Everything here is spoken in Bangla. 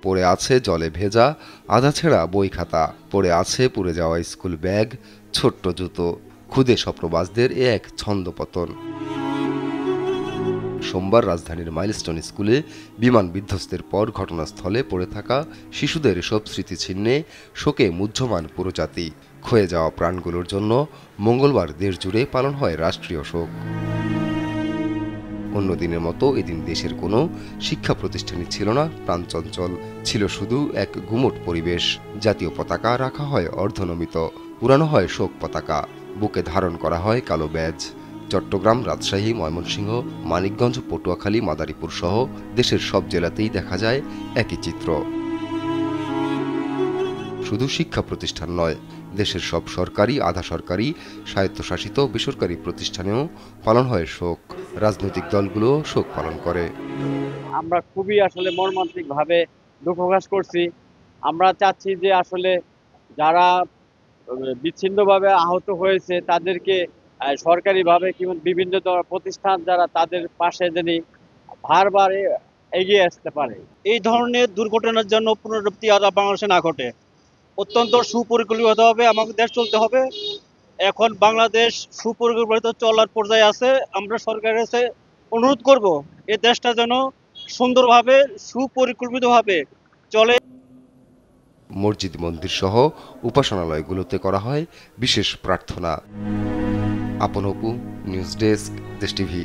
পড়ে আছে জলে ভেজা আধা ছেঁড়া বই খাতা, পড়ে আছে পুড়ে যাওয়া স্কুল ব্যাগ, ছোট্ট জুতো। ক্ষুদে স্বপ্নবাজদের এ এক ছন্দপতন। সোমবার রাজধানীর মাইলস্টোন স্কুলে বিমান বিধ্বস্তের পর ঘটনাস্থলে পড়ে থাকা শিশুদের সব স্মৃতিছিন্নে শোকে মুহ্যমান পুরো জাতি। ক্ষয়ে যাওয়া প্রাণগুলোর জন্য মঙ্গলবার দেশজুড়ে পালন হয় রাষ্ট্রীয় শোক। অন্য দিনের মতো এদিন দেশের কোনো শিক্ষা প্রতিষ্ঠানই ছিল না প্রাণচঞ্চল, ছিল শুধু এক গুমোট পরিবেশ। জাতীয় পতাকা রাখা হয় অর্ধনমিত, উড়ানো হয় শোক পতাকা, বুকে ধারণ করা হয় কালো ব্যাজ। চট্টগ্রাম, রাজশাহী, ময়মনসিংহ, মানিকগঞ্জ, পটুয়াখালী, মাদারীপুর সহ দেশের সব জেলাতেই দেখা যায় একই চিত্র। শুধু শিক্ষা প্রতিষ্ঠান নয়, দেশের সব সরকারি, আধা সরকারি, স্বায়ত্তশাসিত বেসরকারি প্রতিষ্ঠানেও পালন হয় শোক। রাজনৈতিক দলগুলোও শোক পালন করে। আমরা খুবই আসলে মর্মান্তিকভাবে দুঃখ প্রকাশ করছি। আমরা চাচ্ছি যে আসলে যারা বিচ্ছিন্নভাবে আহত হয়েছে তাদেরকে সরকারিভাবে কিংবা বিভিন্ন প্রতিষ্ঠান যারা তাদের পাশে যিনি বারবার এগিয়ে আসতে পারে। এই ধরনের দুর্ঘটনার জন্য পুনরাবৃত্তি আর বাংলাদেশে না ঘটে। অত্যন্ত সুপরিকল্পিতভাবে আমাদের দেশ চলতে হবে। এখন বাংলাদেশ সুপরিকল্পিত চলার পর্যায়ে আছে। আমরা সরকারের কাছে অনুরোধ করব এই দেশটা যেন সুন্দরভাবে সুপরিকল্পিতভাবে চলে। মসজিদ, মন্দির সহ উপাসনালয়গুলোতে করা হয় বিশেষ প্রার্থনা। আপন অপু, নিউজ ডেস্ক, দেশ টিভি।